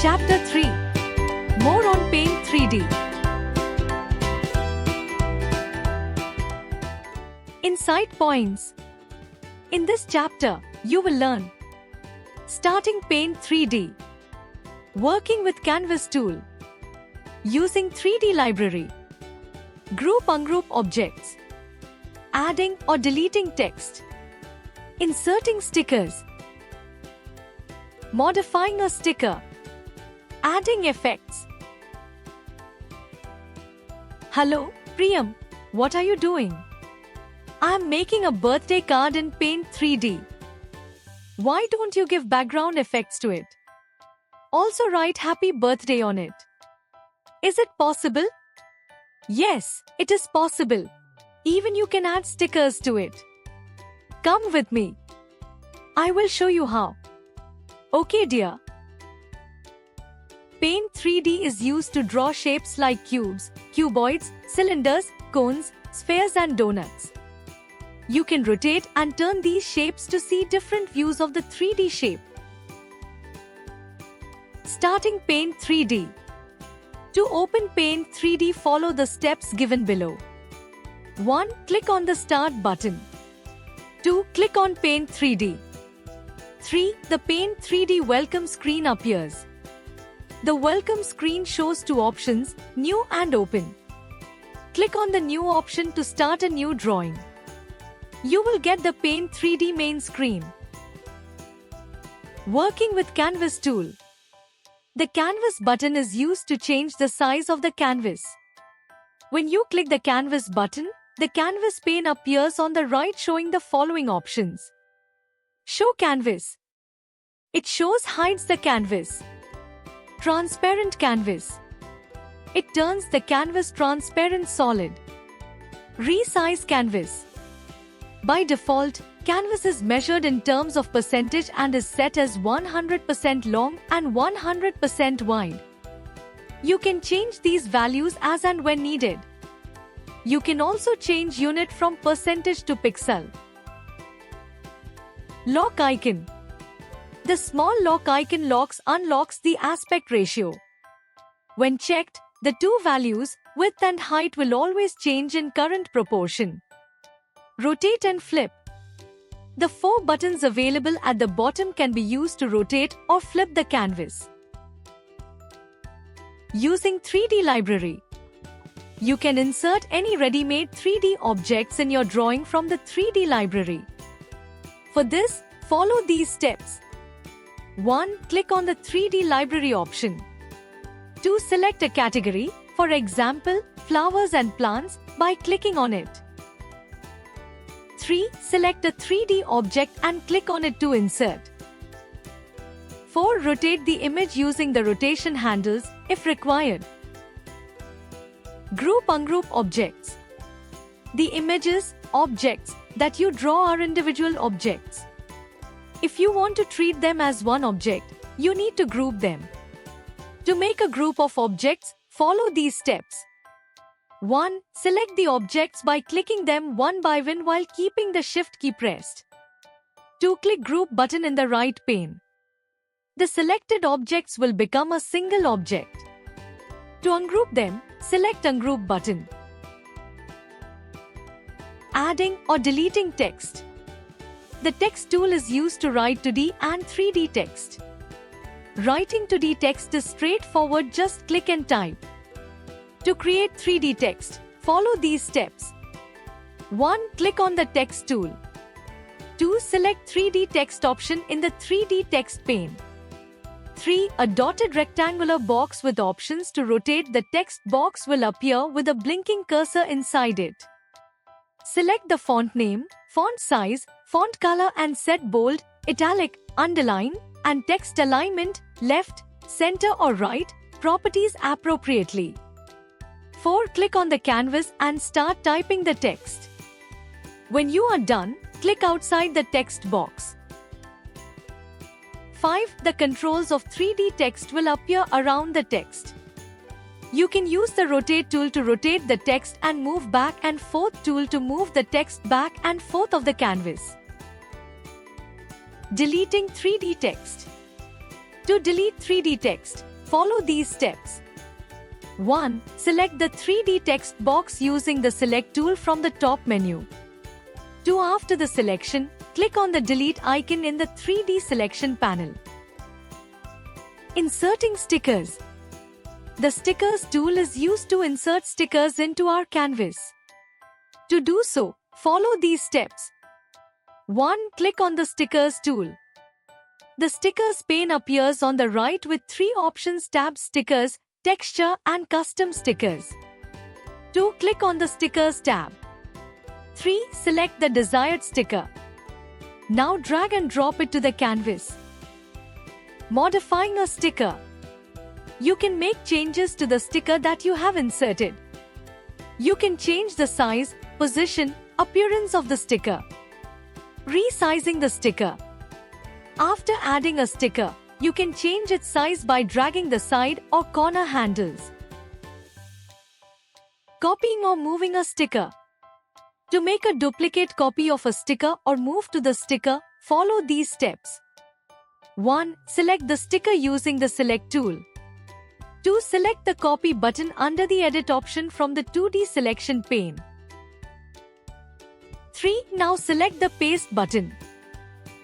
Chapter 3. More on Paint 3D. Insight points. In this chapter, you will learn starting Paint 3D, working with Canvas tool, using 3D library, group ungroup objects, adding or deleting text, inserting stickers, modifying a sticker, adding effects. Hello, Priyam. What are you doing? I am making a birthday card in Paint 3D. Why don't you give background effects to it? Also write happy birthday on it. Is it possible? Yes, it is possible. Even you can add stickers to it. Come with me. I will show you how. Okay, dear. Paint 3D is used to draw shapes like cubes, cuboids, cylinders, cones, spheres and donuts. You can rotate and turn these shapes to see different views of the 3D shape. Starting Paint 3D. To open Paint 3D, follow the steps given below. 1. Click on the Start button. 2. Click on Paint 3D. 3. The Paint 3D welcome screen appears. The welcome screen shows two options, New and Open. Click on the New option to start a new drawing. You will get the Paint 3D main screen. Working with Canvas tool. The Canvas button is used to change the size of the canvas. When you click the Canvas button, the canvas pane appears on the right showing the following options. Show canvas. It hides the canvas. Transparent canvas. It turns the canvas transparent solid. Resize canvas. By default, canvas is measured in terms of percentage and is set as 100% long and 100% wide. You can change these values as and when needed. You can also change unit from percentage to pixel. Lock icon. The small lock icon unlocks the aspect ratio. When checked, the two values, width and height, will always change in current proportion. Rotate and flip. The 4 buttons available at the bottom can be used to rotate or flip the canvas. Using 3D library. You can insert any ready-made 3D objects in your drawing from the 3D library. For this, follow these steps. 1. Click on the 3D library option. 2. Select a category, for example, flowers and plants, by clicking on it. 3. Select a 3D object and click on it to insert. 4. Rotate the image using the rotation handles, if required. Group ungroup objects. The images, objects, that you draw are individual objects. If you want to treat them as one object, you need to group them. To make a group of objects, follow these steps. 1. Select the objects by clicking them one by one while keeping the Shift key pressed. 2. Click Group button in the right pane. The selected objects will become a single object. To ungroup them, select Ungroup button. Adding or deleting text. The text tool is used to write 2D and 3D text. Writing 2D text is straightforward, just click and type. To create 3D text, follow these steps. 1. Click on the text tool. 2. Select 3D text option in the 3D text pane. 3. A dotted rectangular box with options to rotate the text box will appear with a blinking cursor inside it. Select the font name, font size, font color and set bold, italic, underline, and text alignment, left, center or right, properties appropriately. 4. Click on the canvas and start typing the text. When you are done, click outside the text box. 5. The controls of 3D text will appear around the text. You can use the rotate tool to rotate the text and move back and forth tool to move the text back and forth of the canvas. Deleting 3D text. To delete 3D text, Follow these steps. 1. Select the 3D text box using the Select tool from the top menu. 2. After the selection, click on the Delete icon in the 3D selection panel. Inserting stickers. The Stickers tool is used to insert stickers into our canvas. To do so, follow these steps. 1. Click on the Stickers tool. The Stickers pane appears on the right with 3 options: tabs, Stickers, Texture and Custom Stickers. 2. Click on the Stickers tab. 3. Select the desired sticker. Now drag and drop it to the canvas. Modifying a sticker. You can make changes to the sticker that you have inserted. You can change the size, position, appearance of the sticker. Resizing the sticker. After adding a sticker, you can change its size by dragging the side or corner handles. Copying or moving a sticker. To make a duplicate copy of a sticker or move to the sticker, follow these steps. 1. Select the sticker using the Select tool. 2. Select the Copy button under the Edit option from the 2D selection pane. 3. Now select the Paste button.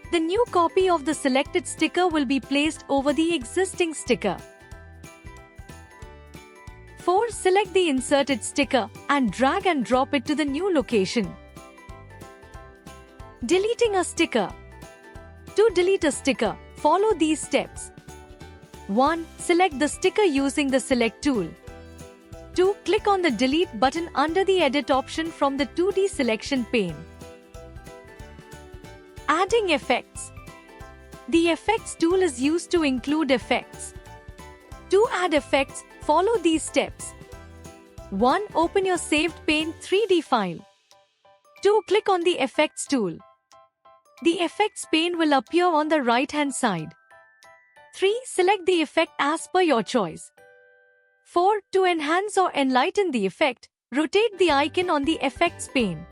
The new copy of the selected sticker will be placed over the existing sticker. 4. Select the inserted sticker and drag and drop it to the new location. Deleting a sticker. To delete a sticker, follow these steps. 1. Select the sticker using the Select tool. 2. Click on the Delete button under the Edit option from the 2D selection pane. Adding effects. The Effects tool is used to include effects. To add effects, follow these steps. 1. Open your saved Paint 3D file. 2. Click on the Effects tool. The Effects pane will appear on the right-hand side. 3. Select the effect as per your choice. 4. To enhance or enlighten the effect, rotate the icon on the Effects pane.